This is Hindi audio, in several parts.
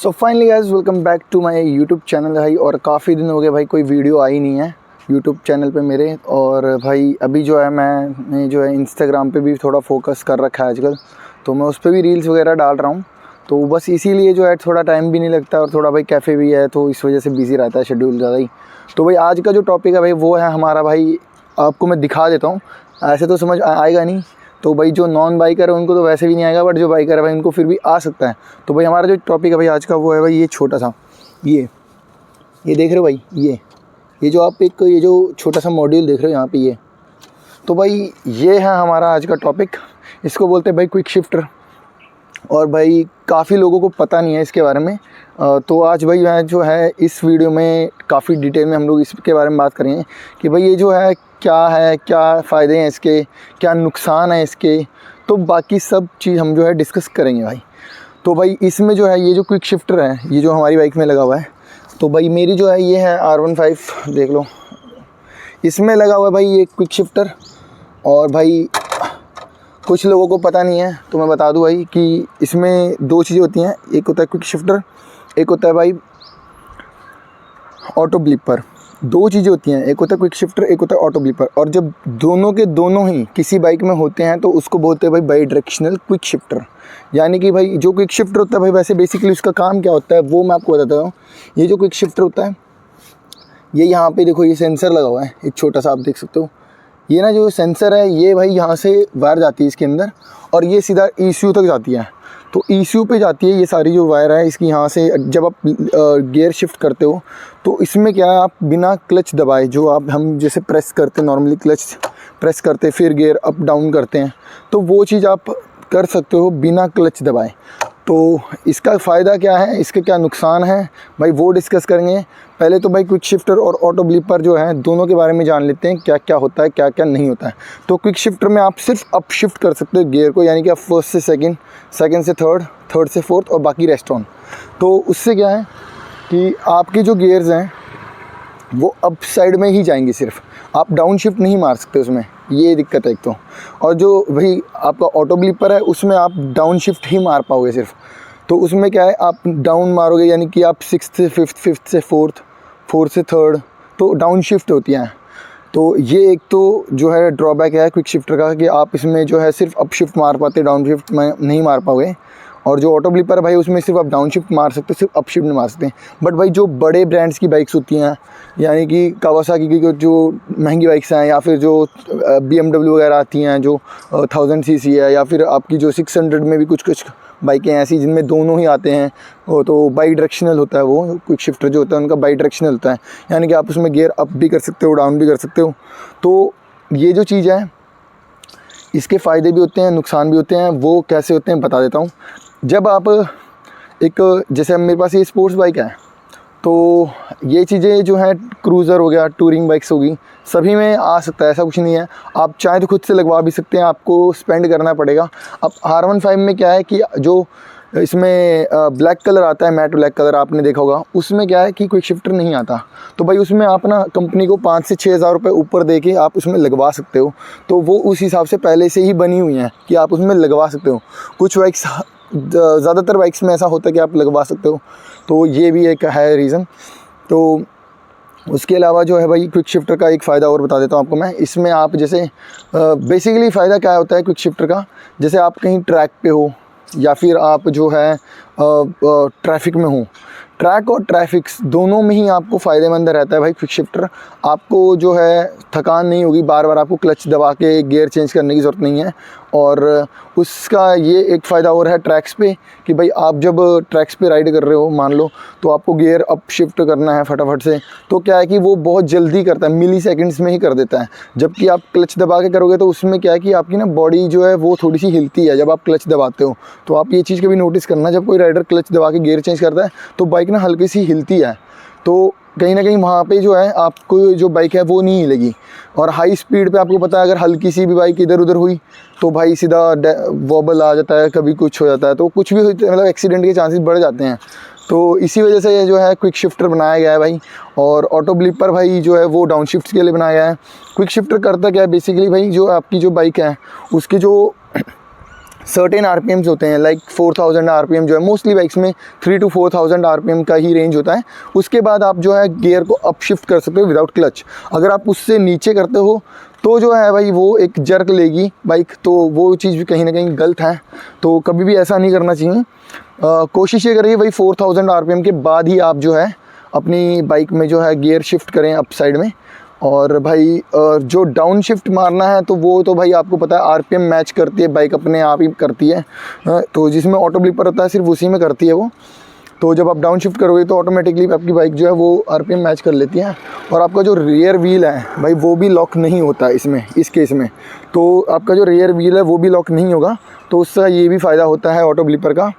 So finally guys welcome back to my YouTube channel भाई। और काफ़ी दिन हो गए भाई कोई वीडियो आई नहीं है यूट्यूब चैनल पे मेरे। और भाई अभी जो है मैंने जो है इंस्टाग्राम पे भी थोड़ा फोकस कर रखा है आजकल, तो मैं उस पर भी रील्स वगैरह डाल रहा हूँ। तो बस इसीलिए जो है थोड़ा टाइम भी नहीं लगता और थोड़ा भाई कैफ़े भी है, तो इस वजह से बिज़ी रहता है शेड्यूल ज़्यादा ही। तो भाई आज का जो टॉपिक है भाई वो है हमारा, भाई आपको मैं दिखा देता हूँ, ऐसे तो समझ आएगा नहीं। तो भाई जो नॉन बाइकर है उनको तो वैसे भी नहीं आएगा, बट जो बाइकर है भाई उनको फिर भी आ सकता है। तो भाई हमारा जो टॉपिक है भाई आज का वो है भाई ये छोटा सा, ये देख रहे हो भाई, ये जो आप एक ये जो छोटा सा मॉड्यूल देख रहे हो यहाँ पे, ये तो भाई ये है हमारा आज का टॉपिक। इसको बोलते हैं भाई क्विक शिफ्टर। और भाई काफ़ी लोगों को पता नहीं है इसके बारे में। तो आज भाई मैं जो है इस वीडियो में काफ़ी डिटेल में हम लोग इसके बारे में बात करेंगे कि भाई ये जो है, क्या फ़ायदे हैं इसके, क्या नुकसान है इसके। तो बाकी सब चीज़ हम जो है डिस्कस करेंगे भाई। तो भाई इसमें जो है ये जो क्विक शिफ्टर है, ये जो हमारी बाइक में लगा हुआ है, तो भाई मेरी जो है ये है R15, देख लो इसमें लगा हुआ है भाई ये क्विक शिफ्टर। और भाई कुछ लोगों को पता नहीं है तो मैं बता दूं भाई कि इसमें दो चीज़ें होती हैं, एक होता है क्विक शिफ्टर, एक होता है भाई ऑटो ब्लिपर। दो चीज़ें होती हैं, एक होता है क्विक शिफ्टर, एक होता है ऑटो ब्लिपर। और जब दोनों के दोनों ही किसी बाइक में होते हैं तो उसको बोलते हैं भाई बाई डायरेक्शनल क्विक शिफ्टर। यानी कि भाई जो क्विक शिफ्टर होता है भाई, वैसे बेसिकली उसका काम क्या होता है वो मैं आपको बताता हूँ। ये जो क्विक शिफ्टर होता है, ये यहाँ पे देखो ये सेंसर लगा हुआ है एक छोटा सा, आप देख सकते हो। ये ना जो सेंसर है ये भाई यहाँ से वायर जाती है इसके अंदर और ये सीधा ECU तक जाती है। तो ECU पे जाती है ये सारी जो वायर है इसकी। यहाँ से जब आप गियर शिफ्ट करते हो तो इसमें क्या है, आप बिना क्लच दबाए, जो हम जैसे प्रेस करते हैं नॉर्मली, क्लच प्रेस करते फिर गियर अप डाउन करते हैं, तो वो चीज़ आप कर सकते हो बिना क्लच दबाए। तो इसका फ़ायदा क्या है, इसके क्या नुकसान है भाई, वो डिस्कस करेंगे। पहले तो भाई क्विक शिफ्टर और ऑटो ब्लिपर जो है दोनों के बारे में जान लेते हैं, क्या क्या होता है क्या क्या नहीं होता है। तो क्विक शिफ्टर में आप सिर्फ अप शिफ्ट कर सकते हो गियर को, यानी कि आप फर्स्ट से सेकंड, सेकंड से थर्ड, थर्ड से फोर्थ और बाकी रेस्ट ऑन। तो उससे क्या है कि आपके जो गियर्स हैं वो अप साइड में ही जाएंगे, सिर्फ आप डाउन शिफ्ट नहीं मार सकते उसमें, ये दिक्कत है एक तो। और जो भाई आपका ऑटो ब्लिपर है उसमें आप डाउन शिफ्ट ही मार पाओगे सिर्फ। तो उसमें क्या है, आप डाउन मारोगे यानी कि आप सिक्स्थ से फिफ्थ, फिफ्थ से फोर्थ, फोर्थ से थर्ड, तो डाउन शिफ्ट होती हैं। तो ये एक तो जो है ड्रॉबैक है क्विक शिफ्टर का, कि आप इसमें जो है सिर्फ अप शिफ्ट मार पाते, डाउन शिफ्ट में नहीं मार पाओगे। और जो ऑटो ब्लिपर है भाई उसमें सिर्फ आप डाउन शिफ्ट मार सकते हो, सिर्फ अप शिफ्ट नहीं मार सकते। बट भाई जो बड़े ब्रांड्स की बाइक्स होती हैं, यानी कि कावासाकी की जो महंगी बाइक्स हैं, या फिर जो BMW वगैरह आती हैं जो 1000 cc है, या फिर आपकी जो 600 में भी कुछ बाइकें ऐसी जिनमें दोनों ही आते हैं, वो तो बाई डायरेक्शनल होता है। वो क्विक शिफ्टर जो होता है उनका बाई डायरेक्शनल होता है, यानी कि आप उसमें गियर अप भी कर सकते हो, डाउन भी कर सकते हो। तो ये जो चीज़ है इसके फ़ायदे भी होते हैं, नुकसान भी होते हैं। वो कैसे होते हैं बता देता हूँ। जब आप एक, जैसे मेरे पास ये स्पोर्ट्स बाइक है, तो ये चीज़ें जो हैं, क्रूज़र हो गया, टूरिंग बाइक्स होगी, सभी में आ सकता है, ऐसा कुछ नहीं है। आप चाहे तो खुद से लगवा भी सकते हैं, आपको स्पेंड करना पड़ेगा। अब R15 में क्या है कि जो इसमें ब्लैक कलर आता है, मैट ब्लैक कलर आपने देखा होगा, उसमें क्या है कि क्विक शिफ्टर नहीं आता। तो भाई उसमें आप ना कंपनी को 5 से 6 हज़ार रुपये ऊपर दे के आप उसमें लगवा सकते हो। तो वो उस हिसाब से पहले से ही बनी हुई हैं कि आप उसमें लगवा सकते हो। कुछ बाइक्स, ज़्यादातर बाइक्स में ऐसा होता है कि आप लगवा सकते हो, तो ये भी एक है रीज़न। तो उसके अलावा जो है भाई क्विक शिफ्टर का एक फ़ायदा और बता देता हूँ आपको मैं। इसमें आप जैसे बेसिकली फ़ायदा क्या होता है क्विक शिफ्टर का, जैसे आप कहीं ट्रैक पे हो या फिर आप जो है ट्रैफिक में हो, ट्रैक और ट्रैफिक दोनों में ही आपको फ़ायदेमंद रहता है भाई क्विक शिफ्टर। आपको जो है थकान नहीं होगी, बार बार आपको क्लच दबा के गियर चेंज करने की ज़रूरत नहीं है। और उसका ये एक फ़ायदा और है ट्रैक्स पे, कि भाई आप जब ट्रैक्स पे राइड कर रहे हो मान लो, तो आपको गियर अप शिफ्ट करना है फटाफट से, तो क्या है कि वो बहुत जल्दी करता है, मिली सेकेंड्स में ही कर देता है। जबकि आप क्लच दबा के करोगे तो उसमें क्या है कि आपकी ना बॉडी जो है वो थोड़ी सी हिलती है जब आप क्लच दबाते हो। तो आप ये चीज़ कभी नोटिस करना, जब कोई राइडर क्लच दबा के गियर चेंज करता है तो बाइक ना हल्की सी हिलती है। तो कहीं ना कहीं वहाँ पे जो है आपको जो बाइक है वो नहीं हिलेगी। और हाई स्पीड पे आपको पता है अगर हल्की सी भी बाइक इधर उधर हुई तो भाई सीधा वॉबल आ जाता है, कभी कुछ हो जाता है, तो कुछ भी मतलब एक्सीडेंट के चांसेस बढ़ जाते हैं। तो इसी वजह से ये जो है क्विक शिफ्टर बनाया गया है भाई। और ऑटो ब्लिपर भाई जो है वो डाउन शिफ्ट के लिए बनाया गया है। क्विक शिफ्टर करता क्या है बेसिकली भाई, जो आपकी जो बाइक है उसकी जो सर्टेन आरपीएम्स होते हैं, लाइक 4000 आरपीएम जो है मोस्टली बाइक्स में 3 to 4000 आरपीएम का ही रेंज होता है। उसके बाद आप जो है गियर को अप शिफ्ट कर सकते हो विदाउट क्लच। अगर आप उससे नीचे करते हो तो जो है भाई वो एक जर्क लेगी बाइक, तो वो चीज़ भी कहीं ना कहीं गलत है, तो कभी भी ऐसा नहीं करना चाहिए। कोशिश ये करिए भाई 4000 आरपीएम के बाद ही आप जो है अपनी बाइक में जो है गियर शिफ्ट करें अप साइड में। और भाई जो डाउन शिफ्ट मारना है तो वो तो भाई आपको पता है आरपीएम मैच करती है बाइक, अपने आप ही करती है। तो जिसमें ऑटो ब्लिपर होता है सिर्फ उसी में करती है वो। तो जब आप डाउन शिफ्ट करोगे तो ऑटोमेटिकली आपकी बाइक जो है वो आरपीएम मैच कर लेती है। और आपका जो रियर व्हील है भाई वो भी लॉक नहीं होता इसमें, इस केस में तो आपका जो रियर व्हील है वो भी लॉक नहीं होगा। तो उससे ये भी फ़ायदा होता है ऑटो ब्लिपर का।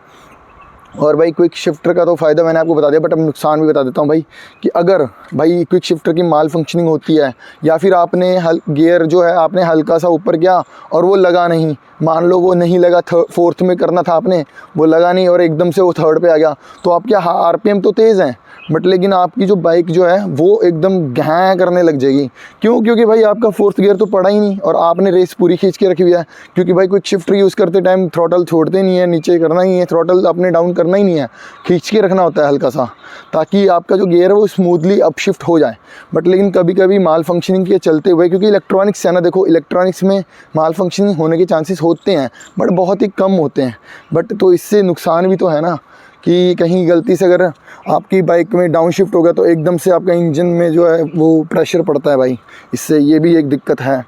और भाई क्विक शिफ्टर का तो फ़ायदा मैंने आपको बता दिया, बट अब नुकसान भी बता देता हूँ भाई कि अगर भाई क्विक शिफ्टर की माल फंक्शनिंग होती है या फिर आपने गियर जो है आपने हल्का सा ऊपर किया और वो लगा नहीं, मान लो वो नहीं लगा, फोर्थ में करना था आपने, वो लगा नहीं और एकदम से वो थर्ड पे आ गया, तो आपके आरपीएम तो तेज़ हैं बट लेकिन आपकी जो बाइक जो है वो एकदम घैं करने लग जाएगी। क्यों? क्योंकि भाई आपका फोर्थ गियर तो पड़ा ही नहीं और आपने रेस पूरी खींच के रखी हुई है। क्योंकि भाई क्विक शिफ्टर यूज़ करते टाइम थ्रॉटल छोड़ते नहीं है, नीचे करना ही है, थ्रॉटल अपने डाउन करना ही नहीं है, खींच के रखना होता है हल्का सा, ताकि आपका जो गियर है वो स्मूथली अप शिफ्ट हो जाए। बट लेकिन कभी कभी माल फंक्शनिंग के चलते हुए, क्योंकि इलेक्ट्रॉनिक्स है ना, देखो इलेक्ट्रॉनिक्स में माल फंक्शनिंग होने के चांसेस होते हैं बट बहुत ही कम होते हैं। बट तो इससे नुकसान भी तो है ना कि कहीं गलती से अगर आपकी बाइक में डाउन शिफ्ट हो गया तो एकदम से आपका इंजन में जो है वो प्रेशर पड़ता है भाई, इससे ये भी एक दिक्कत है।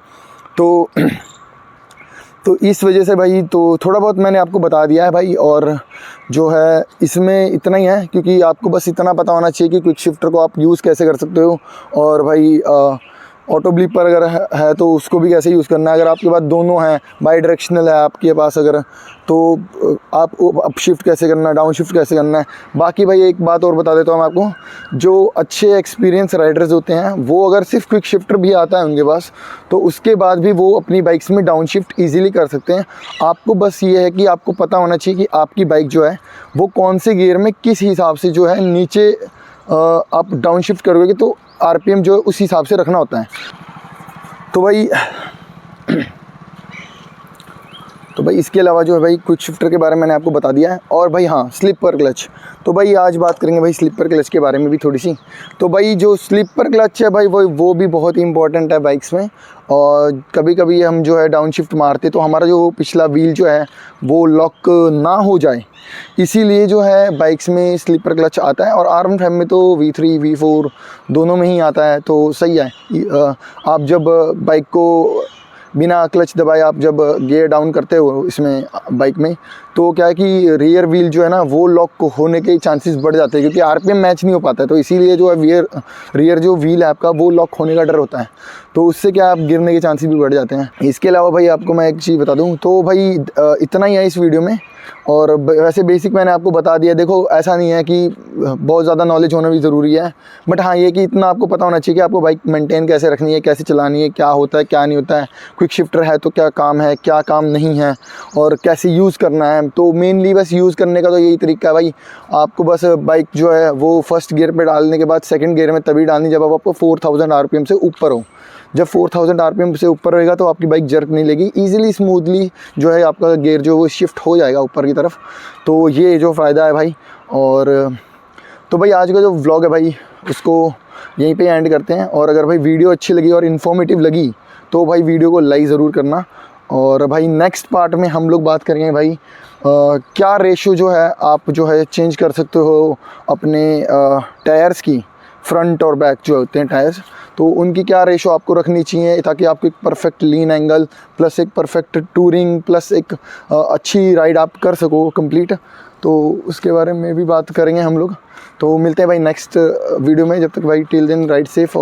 तो इस वजह से भाई तो थोड़ा बहुत मैंने आपको बता दिया है भाई। और जो है इसमें इतना ही है, क्योंकि आपको बस इतना पता होना चाहिए कि क्विक शिफ्टर को आप यूज़ कैसे कर सकते हो। और भाई ऑटो ब्लिपर अगर है तो उसको भी कैसे यूज़ करना है। अगर आपके पास दोनों हैं, बाई डायरेक्शनल है आपके पास अगर, तो आप अप शिफ्ट कैसे करना है, डाउन शिफ्ट कैसे करना है। बाकी भाई एक बात और बता देता हूँ मैं आपको, जो अच्छे एक्सपीरियंस राइडर्स होते हैं वो अगर सिर्फ क्विक शिफ्टर भी आता है उनके पास तो उसके बाद भी वो अपनी बाइक्स में डाउन शिफ्ट ईजिली कर सकते हैं। आपको बस ये है कि आपको पता होना चाहिए कि आपकी बाइक जो है वो कौन से गियर में किस हिसाब से जो है नीचे आप डाउन शिफ्ट करोगे तो आरपीएम जो है उस हिसाब से रखना होता है। तो भाई इसके अलावा जो है भाई क्विक शिफ्टर के बारे में मैंने आपको बता दिया है। और भाई हाँ, स्लिपर क्लच, तो भाई आज बात करेंगे भाई स्लिपर क्लच के बारे में भी थोड़ी सी। तो भाई जो स्लिपर क्लच है भाई वो भी बहुत ही इंपॉर्टेंट है बाइक्स में। और कभी कभी हम जो है डाउन शिफ्ट मारते तो हमारा जो पिछला व्हील जो है वो लॉक ना हो जाए, इसीलिए जो है बाइक्स में स्लिपर क्लच आता है। और R15 में तो V3 V4 दोनों में ही आता है, तो सही है। आप जब बाइक को बिना क्लच दबाए आप जब गियर डाउन करते हो इसमें बाइक में, तो क्या है कि रियर व्हील जो है ना वो लॉक होने के चांसेस बढ़ जाते हैं, क्योंकि आरपीएम मैच नहीं हो पाता है। तो इसीलिए जो है रियर जो व्हील है आपका वो लॉक होने का डर होता है, तो उससे क्या आप गिरने के चांसेस भी बढ़ जाते हैं। इसके अलावा भाई आपको मैं एक चीज़ बता दूं, तो भाई इतना ही है इस वीडियो में। और वैसे बेसिक मैंने आपको बता दिया। देखो ऐसा नहीं है कि बहुत ज़्यादा नॉलेज होना भी ज़रूरी है, बट हाँ ये कि इतना आपको पता होना चाहिए कि आपको बाइक मेंटेन कैसे रखनी है, कैसे चलानी है, क्या होता है क्या नहीं होता है, क्विक शिफ्टर है तो क्या काम है क्या काम नहीं है, और कैसे यूज़ करना है। तो मेनली बस यूज़ करने का तो यही तरीका है भाई, आपको बस बाइक जो है वो फर्स्ट गियर पे डालने के बाद सेकंड गियर में तभी डालनी जब आपको 4000 आरपीएम से ऊपर हो। जब 4000 आरपीएम से ऊपर रहेगा तो आपकी बाइक जर्क नहीं लेगी, ईजिली स्मूथली जो है आपका गियर जो वो शिफ्ट हो जाएगा ऊपर की तरफ। तो ये जो फ़ायदा है भाई। और तो भाई आज का जो व्लॉग है भाई उसको यहीं पे एंड करते हैं। और अगर भाई वीडियो अच्छी लगी और इन्फॉर्मेटिव लगी तो भाई वीडियो को लाइक ज़रूर करना। और भाई नेक्स्ट पार्ट में हम लोग बात करेंगे भाई क्या रेशो जो है आप जो है चेंज कर सकते हो अपने टायर्स की, फ्रंट और बैक जो होते हैं टायर्स, तो उनकी क्या रेशो आपको रखनी चाहिए ताकि आपको एक परफेक्ट लीन एंगल प्लस एक परफेक्ट टूरिंग प्लस एक अच्छी राइड आप कर सको कंप्लीट। तो उसके बारे में भी बात करेंगे हम लोग। तो मिलते हैं भाई नेक्स्ट वीडियो में, जब तक भाई टिल देन राइड सेफ।